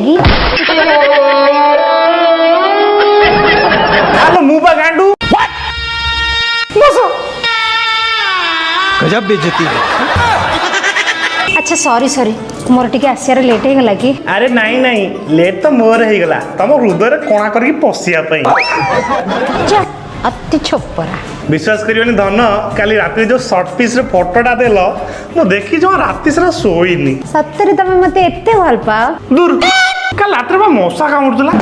कि हेलो मुंह पर गांडू बसो गजब बेइज्जती है। अच्छा सॉरी सॉरी मोर टिके आसियार लेट हो गला कि अरे नहीं नहीं लेट तो मोर ही गला तुम हृदय कोणा करके पशिया पई जा अति छोपरा विश्वास करियोनी धन काली राति जो शॉर्ट पीस रे फोटोटा देलो मु देखि जो राति सारा सोईनी सत्तरे तमे मते एते भल पाओ दूर काल राति में मशा कामुडुला